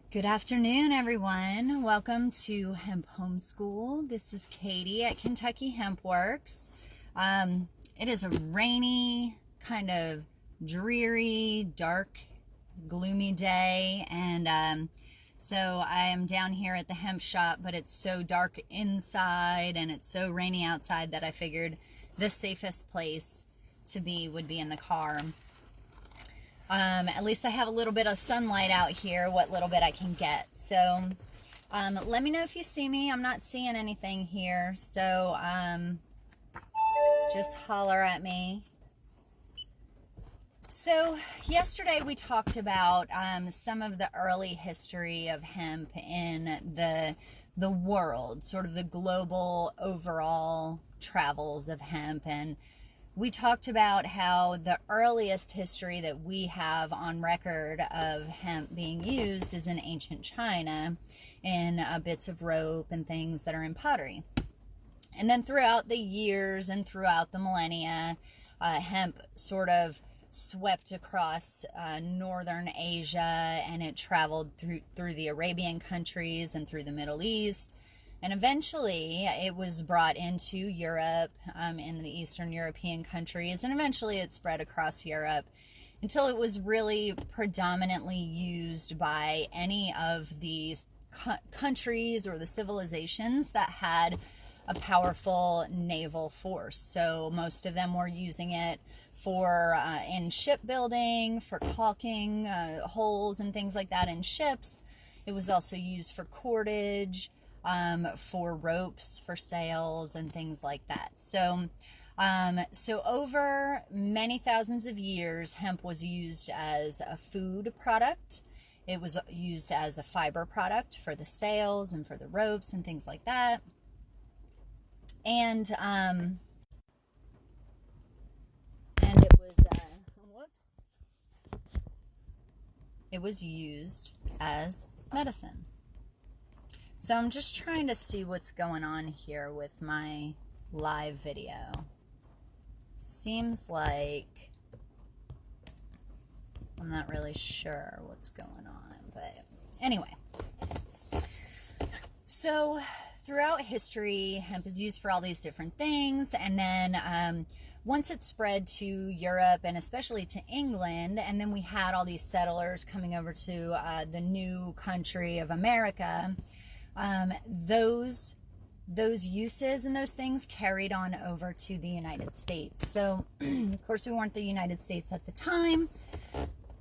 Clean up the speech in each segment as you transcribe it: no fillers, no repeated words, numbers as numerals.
Good afternoon, everyone. Welcome to Hemp Homeschool. This is Katie at Kentucky Hemp Works. It is a rainy, kind of dreary, dark, gloomy day, and so I am down here at the hemp shop, but it's so dark inside and it's so rainy outside that I figured the safest place to be would be in the car. At least I have a little bit of sunlight out here, what little bit I can get. So let me know if you see me. I'm not seeing anything here, so just holler at me. So yesterday we talked about some of the early history of hemp in the world, sort of the global overall travels of hemp, and we talked about how the earliest history that we have on record of hemp being used is in ancient China in bits of rope and things that are in pottery. And then throughout the years and throughout the millennia, hemp sort of swept across northern Asia, and it traveled through the Arabian countries and through the Middle East. And eventually it was brought into Europe, in the Eastern European countries, and eventually it spread across Europe until it was really predominantly used by any of these countries or the civilizations that had a powerful naval force. So most of them were using it for in shipbuilding, for caulking holes and things like that in ships. It was also used for cordage, for ropes, for sails, and things like that. So over many thousands of years, hemp was used as a food product. It was used as a fiber product for the sails and for the ropes and things like that. And it was used as medicine. So I'm just trying to see what's going on here with my live video. Seems like I'm not really sure what's going on, but anyway. So throughout history, hemp is used for all these different things, and then once it spread to Europe and especially to England, and then we had all these settlers coming over to the new country of America. Those uses and those things carried on over to the United States. So, of course, we weren't the United States at the time.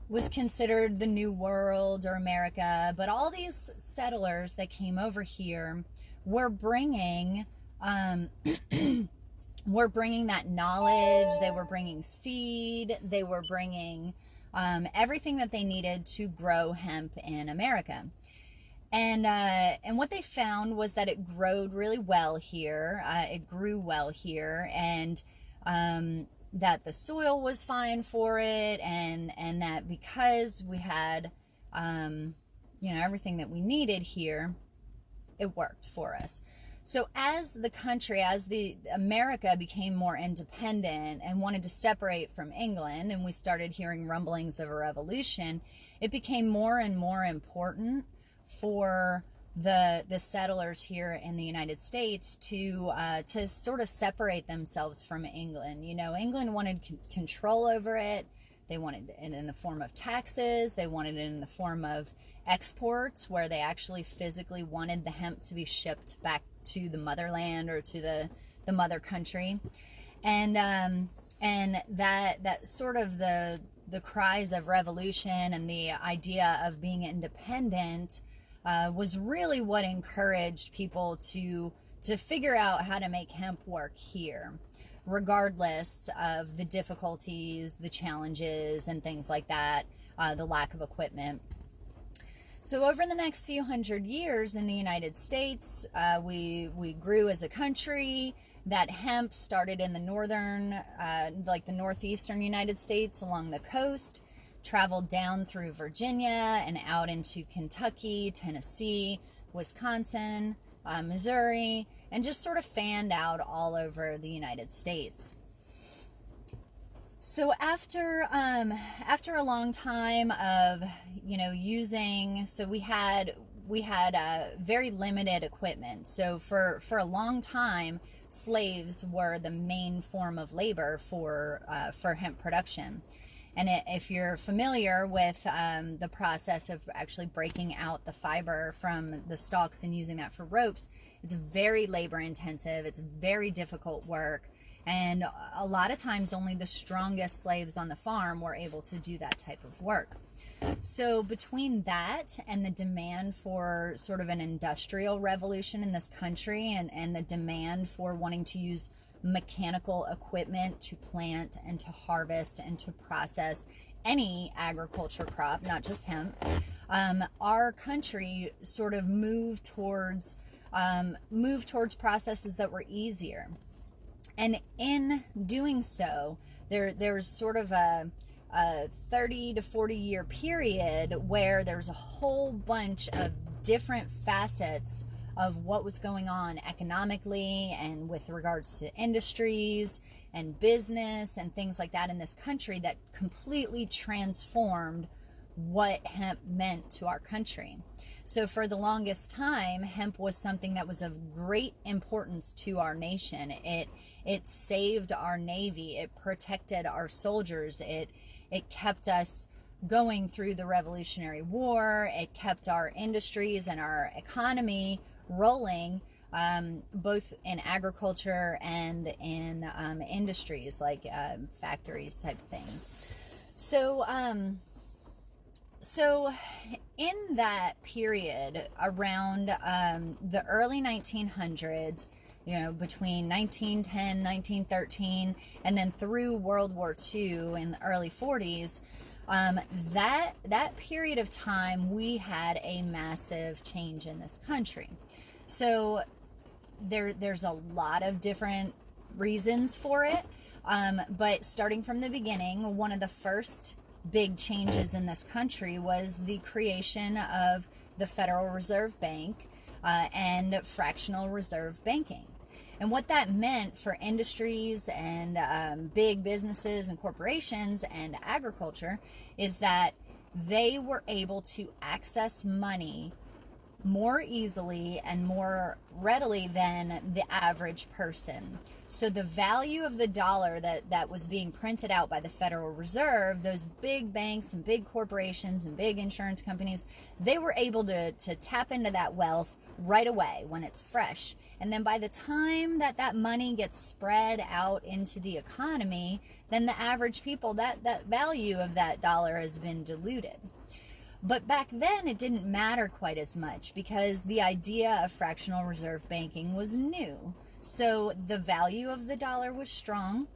Was considered the New World or America, but all these settlers that came over here were bringing that knowledge. They were bringing seed. They were bringing everything that they needed to grow hemp in America. And what they found was that it growed really well here. It grew well here, and that the soil was fine for it, and that because we had, everything that we needed here, it worked for us. So as the country, as the America became more independent and wanted to separate from England, and we started hearing rumblings of a revolution, it became more and more important for the settlers here in the United States to sort of separate themselves from England. England wanted control over it. They wanted it in the form of taxes. They wanted it in the form of exports, where they actually physically wanted the hemp to be shipped back to the motherland or to the mother country. And that sort of the cries of revolution and the idea of being independent was really what encouraged people to figure out how to make hemp work here, regardless of the difficulties, the challenges, and things like that, the lack of equipment. So over the next few hundred years in the United States, we grew as a country. That hemp started in the northern, the northeastern United States along the coast, traveled down through Virginia and out into Kentucky, Tennessee, Wisconsin, Missouri, and just sort of fanned out all over the United States. So after a long time of, we had very limited equipment. So for a long time, slaves were the main form of labor for hemp production. And if you're familiar with the process of actually breaking out the fiber from the stalks and using that for ropes, it's very labor intensive. It's very difficult work. And a lot of times only the strongest slaves on the farm were able to do that type of work. So between that and the demand for sort of an industrial revolution in this country, and the demand for wanting to use mechanical equipment to plant and to harvest and to process any agriculture crop, not just hemp, our country sort of moved towards processes that were easier. And in doing so, there's sort of a 30 to 40 year period where there's a whole bunch of different facets of what was going on economically and with regards to industries and business and things like that in this country that completely transformed what hemp meant to our country. So for the longest time, hemp was something that was of great importance to our nation. It saved our Navy. It protected our soldiers. It kept us going through the Revolutionary War. It kept our industries and our economy rolling, both in agriculture and in industries like factories type things. So in that period around the early 1900s, between 1910, 1913, and then through World War II in the early 40s, that period of time, we had a massive change in this country. So there's a lot of different reasons for it, but starting from the beginning, one of the first big changes in this country was the creation of the Federal Reserve Bank and fractional reserve banking. And what that meant for industries and big businesses and corporations and agriculture is that they were able to access money more easily and more readily than the average person. So the value of the dollar that was being printed out by the Federal Reserve, those big banks and big corporations and big insurance companies, they were able to tap into that wealth right away when it's fresh. And then by the time that money gets spread out into the economy, then the average people, that value of that dollar has been diluted. But back then it didn't matter quite as much because the idea of fractional reserve banking was new. So the value of the dollar was strong,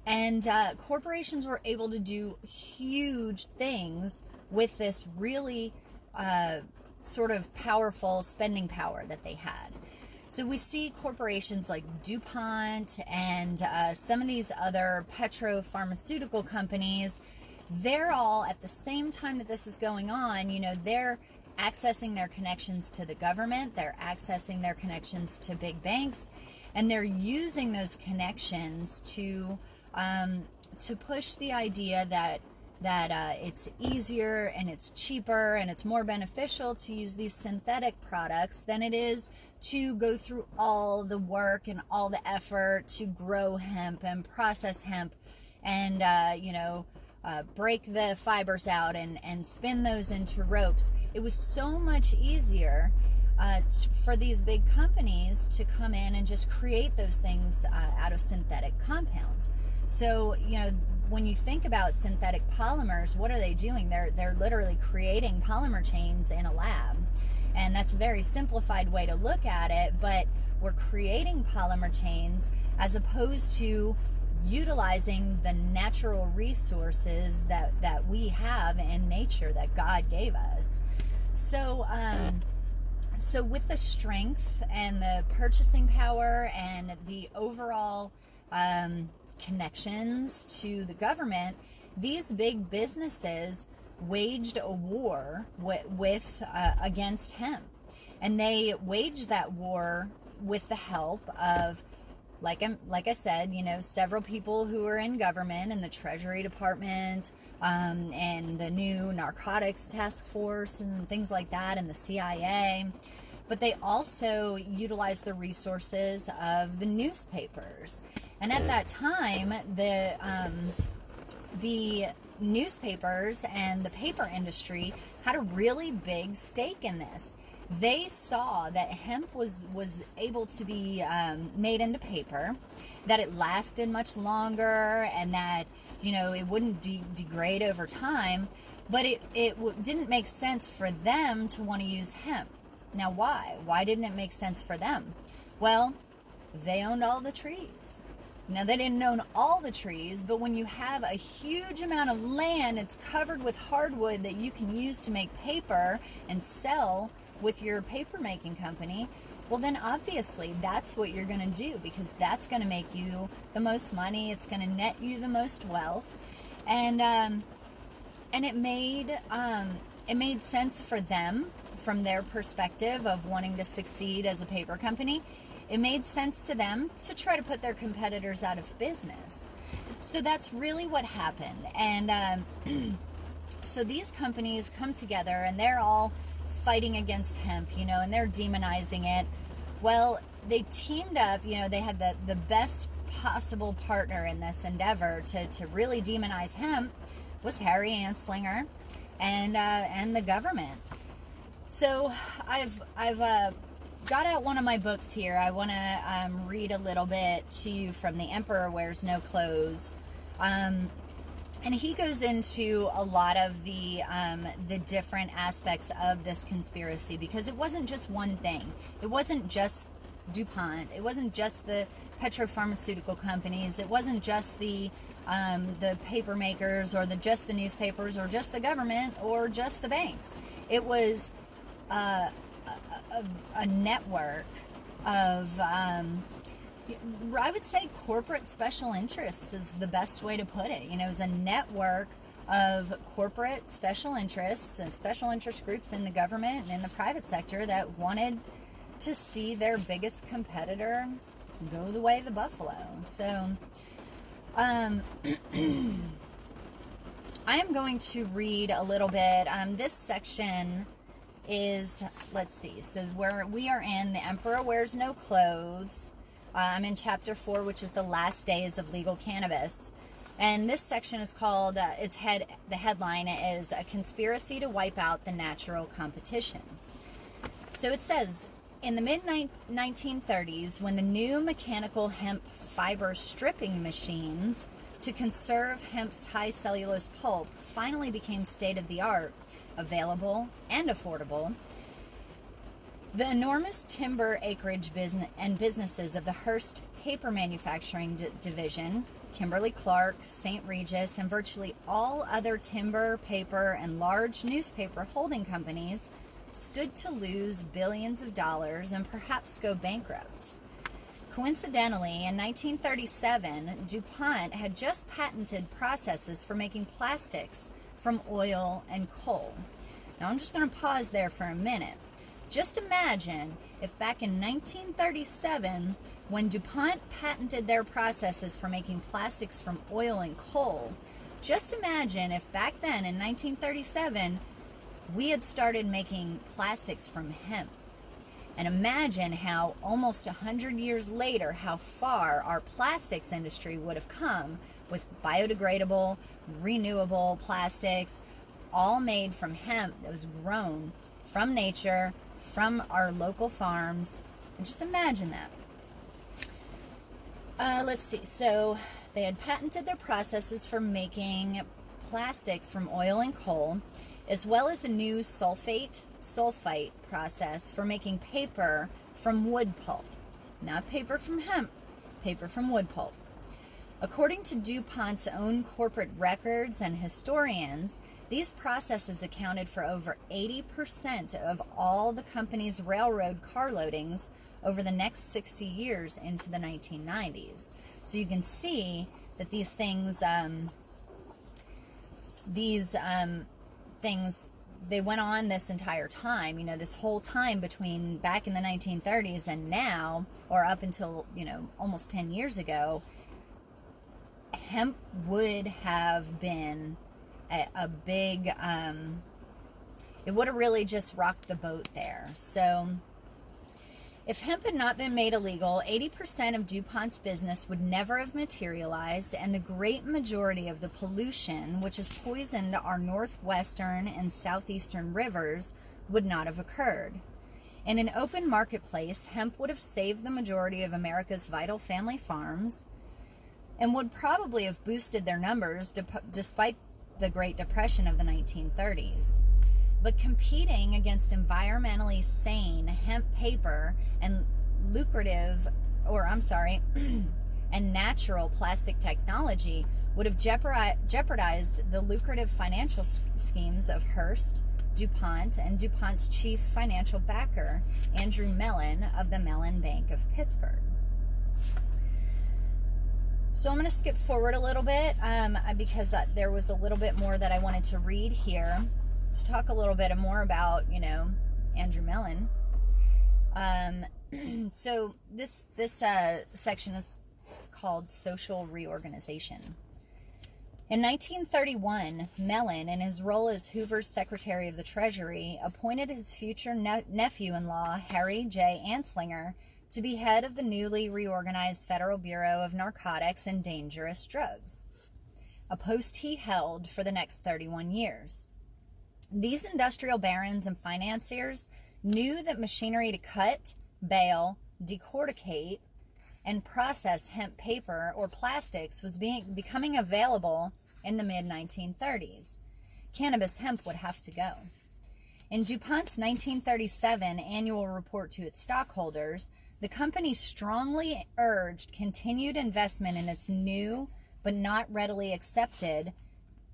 and corporations were able to do huge things with this really sort of powerful spending power that they had. So we see corporations like DuPont and some of these other petro-pharmaceutical companies. They're all, at the same time that this is going on, they're accessing their connections to the government, they're accessing their connections to big banks, and they're using those connections to push the idea that it's easier and it's cheaper and it's more beneficial to use these synthetic products than it is to go through all the work and all the effort to grow hemp and process hemp and break the fibers out and spin those into ropes. It was so much easier for these big companies to come in and just create those things out of synthetic compounds. So, when you think about synthetic polymers, what are they doing? They're literally creating polymer chains in a lab. And that's a very simplified way to look at it, but we're creating polymer chains as opposed to utilizing the natural resources that we have in nature that God gave us. So with the strength and the purchasing power and the overall connections to the government, these big businesses waged a war with against hemp, and they waged that war with the help of like I said, several people who are in government and the Treasury Department, and the new Narcotics Task Force and things like that, and the CIA. But they also utilized the resources of the newspapers. And at that time, the newspapers and the paper industry had a really big stake in this. They saw that hemp was able to be made into paper, that it lasted much longer, and that it wouldn't degrade over time. But it didn't make sense for them to want to use hemp. Now, why? Why didn't it make sense for them? Well, they owned all the trees. Now, they didn't own all the trees, but when you have a huge amount of land, it's covered with hardwood that you can use to make paper and sell with your paper making company, well, then obviously that's what you're going to do, because that's going to make you the most money. It's going to net you the most wealth. And it made sense for them from their perspective of wanting to succeed as a paper company. It made sense to them to try to put their competitors out of business. So that's really what happened. And so these companies come together and they're all fighting against hemp, and they're demonizing it. Well, they teamed up, they had the best possible partner in this endeavor to really demonize hemp was Harry Anslinger and the government. So I've got out one of my books here. I want to read a little bit to you from The Emperor Wears No Clothes. And he goes into a lot of the different aspects of this conspiracy, because it wasn't just one thing. It wasn't just DuPont. It wasn't just the petropharmaceutical companies. It wasn't just the paper makers, or just the newspapers, or just the government, or just the banks. It was a network of I would say corporate special interests is the best way to put it. It was a network of corporate special interests and special interest groups in the government and in the private sector that wanted to see their biggest competitor go the way of the buffalo. So I am going to read a little bit. This section is, let's see, so we are in The Emperor Wears No Clothes. I'm in chapter 4, which is the last days of legal cannabis. And this section is called, the headline is A Conspiracy to Wipe Out the Natural Competition. So it says, in the mid-1930s, when the new mechanical hemp fiber stripping machines to conserve hemp's high cellulose pulp finally became state-of-the-art, available, and affordable, the enormous timber acreage businesses of the Hearst Paper Manufacturing Division, Kimberly-Clark, St. Regis, and virtually all other timber, paper, and large newspaper holding companies stood to lose billions of dollars and perhaps go bankrupt. Coincidentally, in 1937, DuPont had just patented processes for making plastics from oil and coal. Now, I'm just going to pause there for a minute. Just imagine if back in 1937, when DuPont patented their processes for making plastics from oil and coal, just imagine if back then in 1937, we had started making plastics from hemp. And imagine how almost 100 years later, how far our plastics industry would have come with biodegradable, renewable plastics, all made from hemp that was grown from nature, from our local farms. And just imagine that. Let's see. So they had patented their processes for making plastics from oil and coal, as well as a new sulfite process for making paper from wood pulp. Not paper from hemp, paper from wood pulp. According to DuPont's own corporate records and historians, these processes accounted for over 80% of all the company's railroad car loadings over the next 60 years into the 1990s. So you can see that these things they went on this entire time, this whole time between back in the 1930s and now, or up until, almost 10 years ago, hemp would have been a big, it would have really just rocked the boat there. So if hemp had not been made illegal, 80% of DuPont's business would never have materialized, and the great majority of the pollution, which has poisoned our northwestern and southeastern rivers, would not have occurred. In an open marketplace, hemp would have saved the majority of America's vital family farms and would probably have boosted their numbers despite the Great Depression of the 1930s. But competing against environmentally sane hemp paper and and natural plastic technology would have jeopardized the lucrative financial schemes of Hearst, DuPont, and DuPont's chief financial backer, Andrew Mellon of the Mellon Bank of Pittsburgh. So I'm going to skip forward a little bit because there was a little bit more that I wanted to read here to talk a little bit more about, Andrew Mellon. So this section is called Social Reorganization. In 1931, Mellon, in his role as Hoover's Secretary of the Treasury, appointed his future nephew-in-law, Harry J. Anslinger, to be head of the newly reorganized Federal Bureau of Narcotics and Dangerous Drugs, a post he held for the next 31 years. These industrial barons and financiers knew that machinery to cut, bale, decorticate, and process hemp paper or plastics was becoming available in the mid-1930s. Cannabis hemp would have to go. In DuPont's 1937 annual report to its stockholders, the company strongly urged continued investment in its new but not readily accepted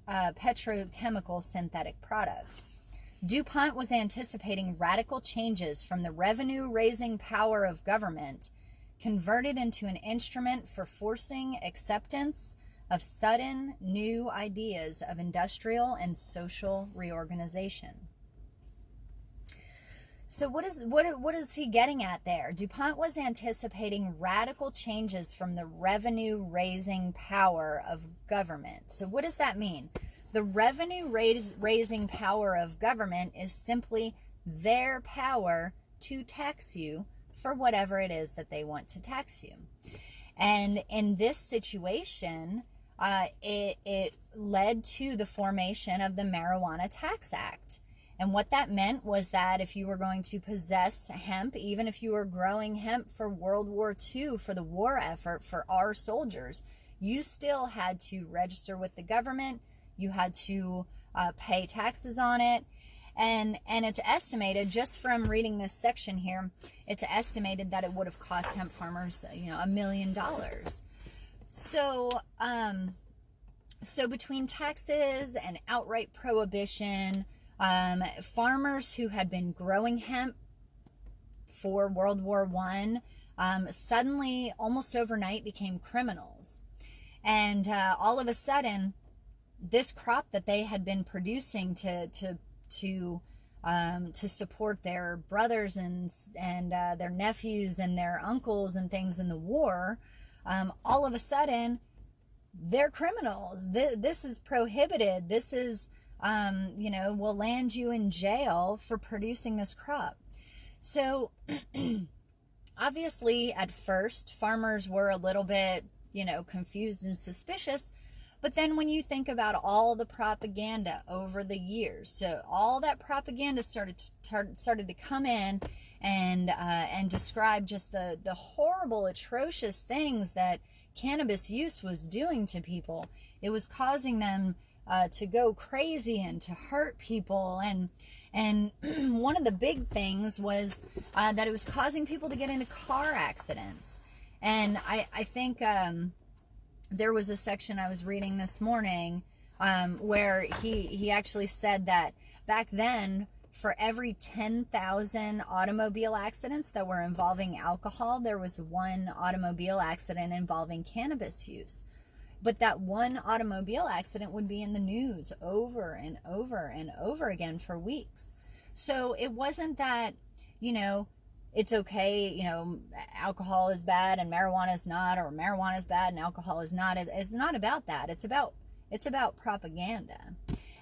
petrochemical synthetic products. DuPont was anticipating radical changes from the revenue-raising power of government, converted into an instrument for forcing acceptance of sudden new ideas of industrial and social reorganization. So what is he getting at there? DuPont was anticipating radical changes from the revenue-raising power of government. So what does that mean? The revenue-raising power of government is simply their power to tax you for whatever it is that they want to tax you. And in this situation, it led to the formation of the Marijuana Tax Act. And what that meant was that if you were going to possess hemp, even if you were growing hemp for World War II, for the war effort, for our soldiers, you still had to register with the government. You had to pay taxes on it. And it's estimated, just from reading this section here, it's estimated that it would have cost hemp farmers, $1 million. So, so between taxes and outright prohibition, farmers who had been growing hemp for World War I suddenly, almost overnight, became criminals. And all of a sudden, this crop that they had been producing to support their brothers and their nephews and their uncles and things in the war, all of a sudden, they're criminals. This is prohibited. This is will land you in jail for producing this crop. So obviously at first farmers were a little bit, confused and suspicious. But then when you think about all the propaganda over the years, so all that propaganda started to come in and describe just the horrible, atrocious things that cannabis use was doing to people. It was causing them to go crazy and to hurt people, and one of the big things was that it was causing people to get into car accidents. And I think there was a section I was reading this morning where he actually said that back then, for every 10,000 automobile accidents that were involving alcohol, there was one automobile accident involving cannabis use. But that one automobile accident would be in the news over and over and over again for weeks. So it wasn't that, you know, it's okay, you know, alcohol is bad and marijuana is not, or marijuana is bad and alcohol is not. It's not about that. It's about propaganda.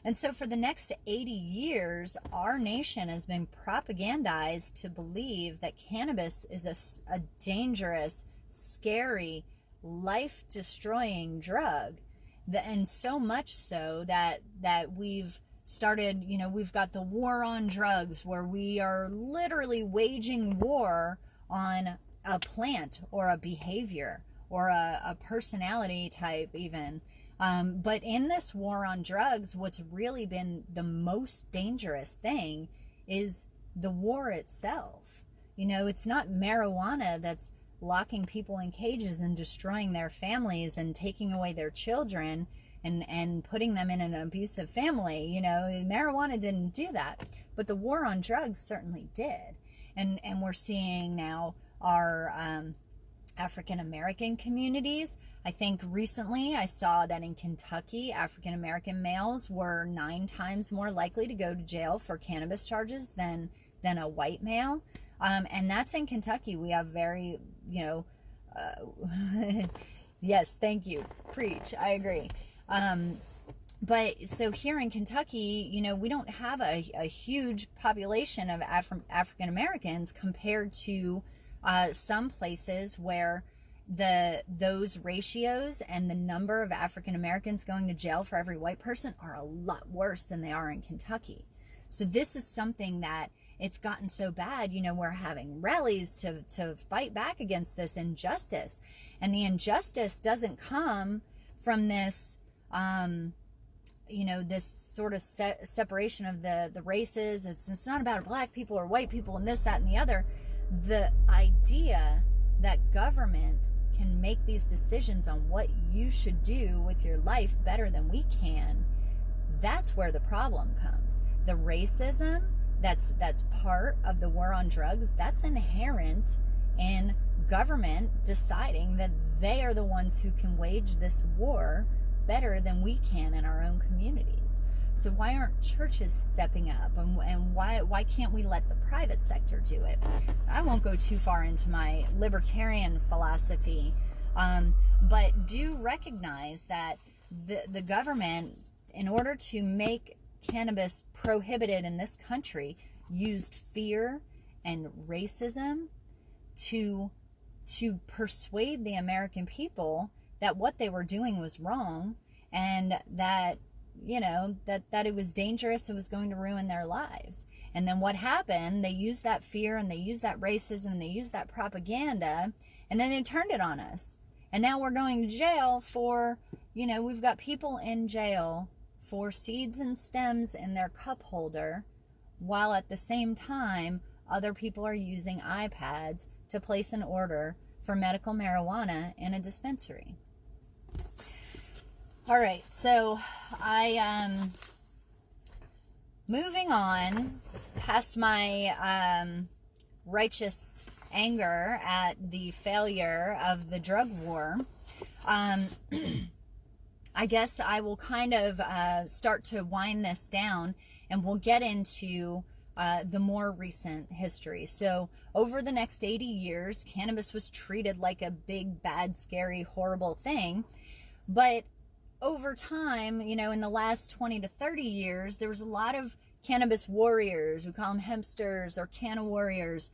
And so for the next 80 years, our nation has been propagandized to believe that cannabis is a dangerous, scary, life-destroying drug. And so much so that we've started, you know, we've got the war on drugs, where we are literally waging war on a plant or a behavior or a personality type even. But in this war on drugs, what's really been the most dangerous thing is the war itself. You know, it's not marijuana that's locking people in cages and destroying their families and taking away their children and putting them in an abusive family. You know, marijuana didn't do that, but the war on drugs certainly did. And we're seeing now our African American communities. I think recently I saw that in Kentucky, African American males were 9 times more likely to go to jail for cannabis charges than a white male. And that's in Kentucky. We have very, you know, yes, thank you. Preach. I agree. But so here in Kentucky, you know, we don't have a huge population of African Americans compared to some places where those ratios and the number of African Americans going to jail for every white person are a lot worse than they are in Kentucky. So this is something that it's gotten so bad, you know, we're having rallies to fight back against this injustice. And the injustice doesn't come from this, you know, this sort of separation of the races. It's not about black people or white people and this, that, and the other. The idea that government can make these decisions on what you should do with your life better than we can, that's where the problem comes. The racism that's part of the war on drugs, that's inherent in government deciding that they are the ones who can wage this war better than we can in our own communities. So why aren't churches stepping up, and why can't we let the private sector do it? I won't go too far into my libertarian philosophy, but do recognize that the government, in order to make cannabis prohibited in this country, used fear and racism to persuade the American people that what they were doing was wrong, and that, you know, that it was dangerous, it was going to ruin their lives. And then what happened, they used that fear and they used that racism and they used that propaganda, and then they turned it on us. And now we're going to jail for, you know, we've got people in jail for seeds and stems in their cup holder, while at the same time other people are using iPads to place an order for medical marijuana in a dispensary. All right, so moving on past my righteous anger at the failure of the drug war, I guess I will kind of start to wind this down, and we'll get into the more recent history. So over the next 80 years, cannabis was treated like a big, bad, scary, horrible thing. But over time, you know, in the last 20 to 30 years, there was a lot of cannabis warriors, we call them hempsters or canna warriors,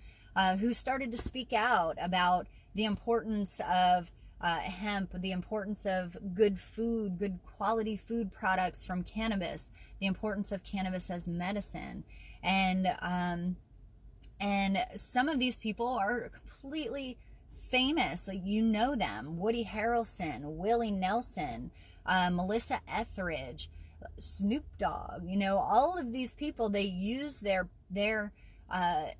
who started to speak out about the importance of hemp, the importance of good food, good quality food products from cannabis, the importance of cannabis as medicine. And some of these people are completely famous. Like, you know them: Woody Harrelson, Willie Nelson, Melissa Etheridge, Snoop Dogg. You know, all of these people, they use their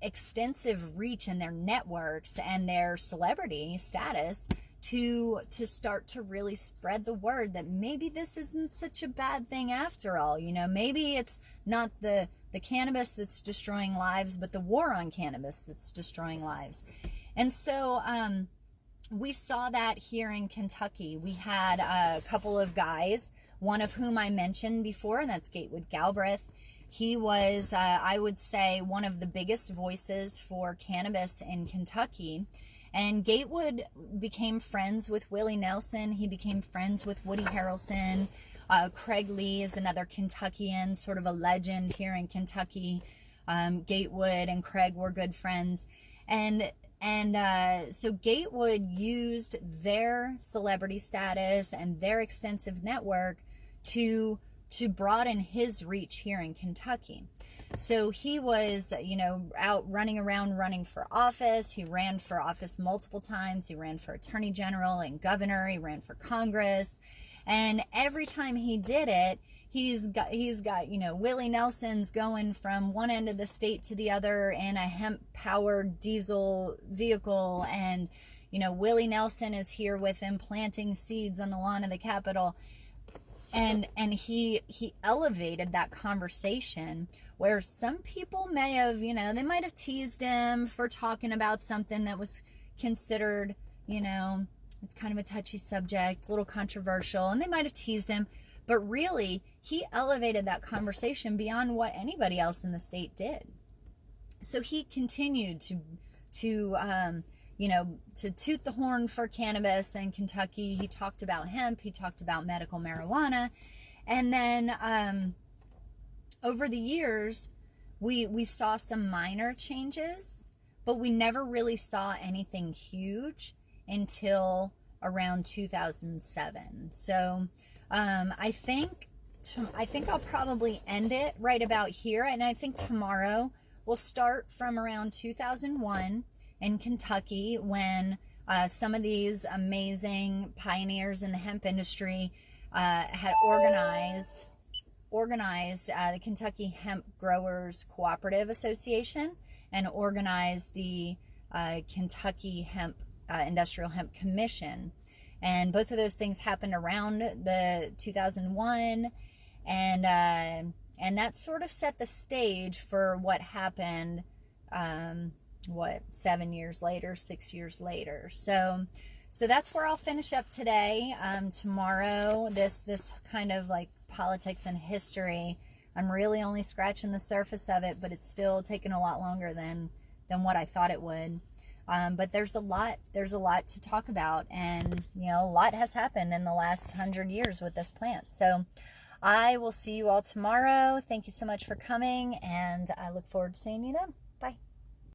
extensive reach and their networks and their celebrity status to start to really spread the word that maybe this isn't such a bad thing after all. You know, maybe it's not the cannabis that's destroying lives, but the war on cannabis that's destroying lives. And so we saw that here in Kentucky. We had a couple of guys, one of whom I mentioned before, and that's Gatewood Galbraith. He was, I would say, one of the biggest voices for cannabis in Kentucky. And Gatewood became friends with Willie Nelson. He became friends with Woody Harrelson. Craig Lee is another Kentuckian, sort of a legend here in Kentucky. Gatewood and Craig were good friends. And so Gatewood used their celebrity status and their extensive network to broaden his reach here in Kentucky. So he was, out running around running for office. He ran for office multiple times. He ran for attorney general and governor. He ran for Congress. And every time he did it, he's got Willie Nelson's going from one end of the state to the other in a hemp-powered diesel vehicle. And, Willie Nelson is here with him planting seeds on the lawn of the Capitol. And he elevated that conversation where some people may have, they might have teased him for talking about something that was considered, it's kind of a touchy subject, it's a little controversial, and they might have teased him. But really, he elevated that conversation beyond what anybody else in the state did. So he continued to toot the horn for cannabis in Kentucky. He talked about hemp. He talked about medical marijuana. And then over the years, we saw some minor changes, but we never really saw anything huge until around 2007. So I think I'll probably end it right about here. And I think tomorrow we'll start from around 2001 in Kentucky, when some of these amazing pioneers in the hemp industry had organized the Kentucky Hemp Growers Cooperative Association and organized the Kentucky Industrial Hemp Commission. And both of those things happened around the 2001, and that sort of set the stage for what happened 7 years later, 6 years later. So that's where I'll finish up today. Tomorrow, this kind of like politics and history, I'm really only scratching the surface of it, but it's still taking a lot longer than what I thought it would. But there's a lot to talk about, and a lot has happened in the last 100 years with this plant. So I will see you all tomorrow. Thank you so much for coming, and I look forward to seeing you then. Bye.